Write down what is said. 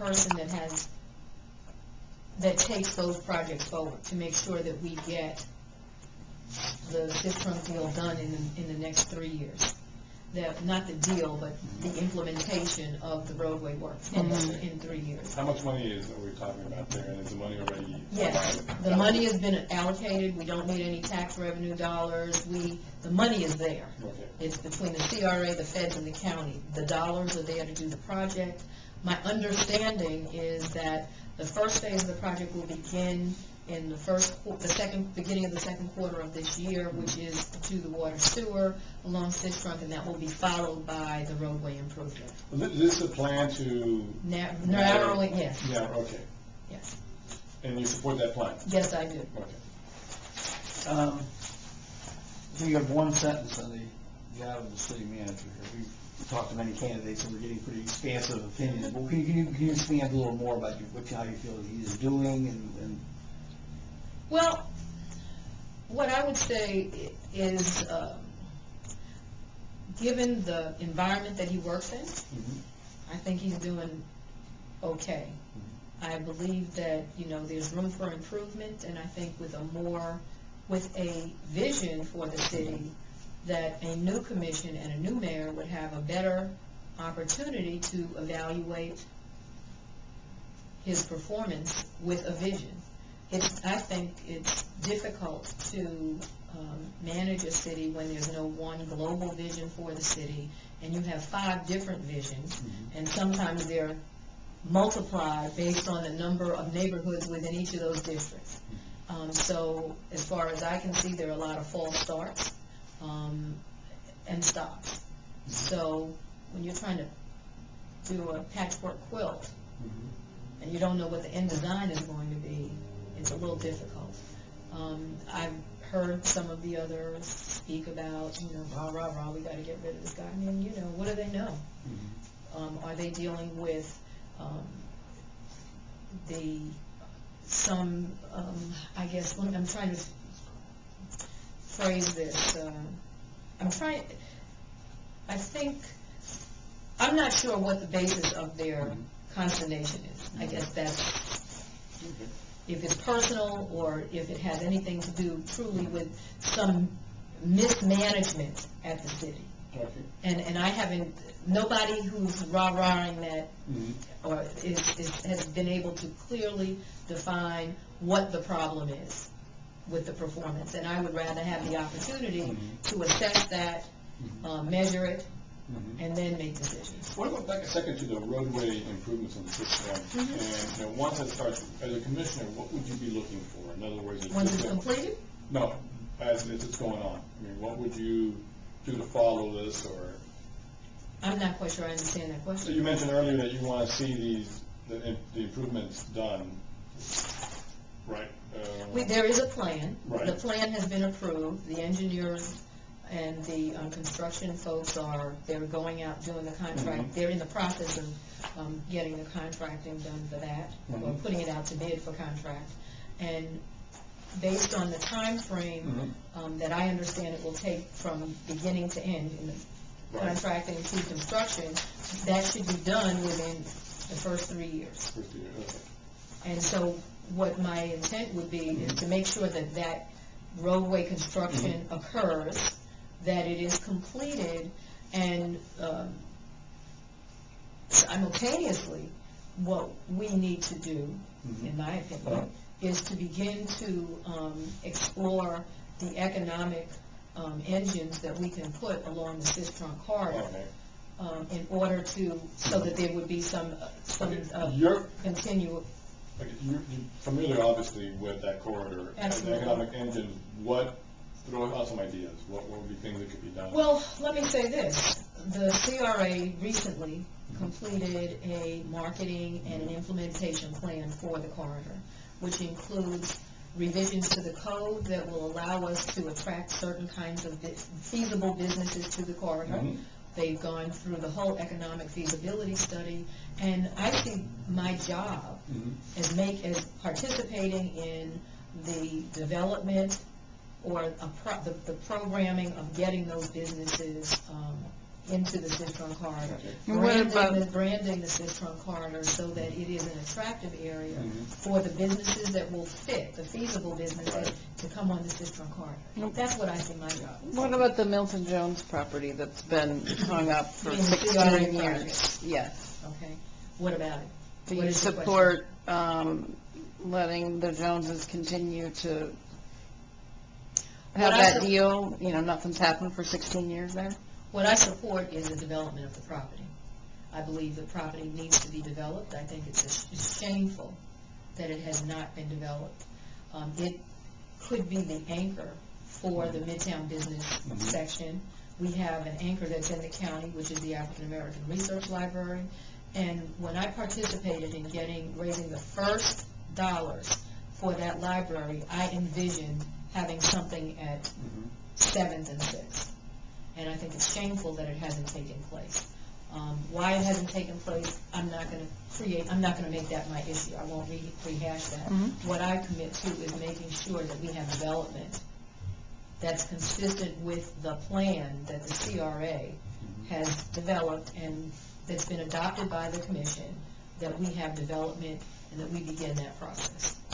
person that takes those projects forward to make sure that we get the Trunk deal done in the next 3 years. Not the deal, but the implementation of the roadway work finished in 3 years. How much money are we talking about there? And is the money already? Yes, the money has been allocated. We don't need any tax revenue dollars. The money is there. Okay. It's between the CRA, the feds, and the county. The dollars are there to do the project. My understanding is that the first phase of the project will begin in beginning of the second quarter of this year, which is to the water sewer along Trunk, and that will be followed by the roadway improvement. Well, is this a plan to narrowing? Yes. Yeah. Okay. Yes. And you support that plan? Yes, I do. Okay. So you have one sentence on the job of the city manager here. We've talked to many candidates, and we're getting pretty expansive opinions. Well, can you expand a little more about how you feel he is doing and Well, what I would say is, given the environment that he works in, I think he's doing okay. I believe that, there's room for improvement, and I think with a vision for the city, that a new commission and a new mayor would have a better opportunity to evaluate his performance with a vision. I think it's difficult to manage a city when there's no one global vision for the city, and you have 5 different visions, and sometimes they're multiplied based on the number of neighborhoods within each of those districts. So as far as I can see, there are a lot of false starts and stops. So when you're trying to do a patchwork quilt and you don't know what the end design is going to be, it's a little difficult. I've heard some of the others speak about, rah, rah, rah, we got to get rid of this guy. I mean, what do they know? Are they dealing with I guess, I'm trying to phrase this. I'm not sure what the basis of their consternation is. I guess that's, if it's personal or if it has anything to do truly with some mismanagement at the city. Okay. And I haven't, nobody who's rah-rahing that or has been able to clearly define what the problem is with the performance. And I would rather have the opportunity to assess that, measure it, and then make decisions. What about back a second to the roadway improvements on the system? And once it starts, as a commissioner, what would you be looking for? In other words, once it's completed? No, as it's going on. I mean, what would you do to follow this, or? I'm not quite sure I understand that question. So you mentioned earlier that you want to see the improvements done, right? There is a plan. Right. The plan has been approved. The engineers and the construction folks they're going out doing the contract. They're in the process of getting the contracting done for that, or putting it out to bid for contract. And based on the time frame that I understand it will take from beginning to end in the contracting to construction, that should be done within the first 3 years. Okay. And so what my intent would be is to make sure that roadway construction occurs, that it is completed, and simultaneously what we need to do, in my opinion, is to begin to explore the economic engines that we can put along the Trunk corridor in order to, so that there would be some continual. You're familiar, obviously, with that corridor. Absolutely. The economic engine. Throw out some ideas. What would be things that could be done? Well, let me say this. The CRA recently completed a marketing and an implementation plan for the corridor, which includes revisions to the code that will allow us to attract certain kinds of feasible businesses to the corridor. They've gone through the whole economic feasibility study, and I see my job as participating in the development or the programming of getting those businesses into the Citron corridor. And what about- Branding the Citron corridor so that it is an attractive area Mhm. for the businesses that will fit, the feasible businesses, Right. to come on the Citron corridor. That's what I see my job. What about the Milton Jones property that's been hung up for You mean the 16 CRA years? project? Yes. Okay, what about it? Do What you is the question? support letting the Joneses continue to have What I that sup- deal? You know, nothing's happened for 16 years there? What I support is the development of the property. I believe the property needs to be developed. I think it's shameful that it has not been developed. It could be the anchor for the Midtown business section. We have an anchor that's in the county, which is the African American Research Library. And when I participated in raising the first dollars for that library, I envisioned having something at 7th and 6th. And I think it's shameful that it hasn't taken place. Why it hasn't taken place, I'm not going to make that my issue. I won't rehash that. What I commit to is making sure that we have development that's consistent with the plan that the CRA has developed and that's been adopted by the commission, that we have development and that we begin that process.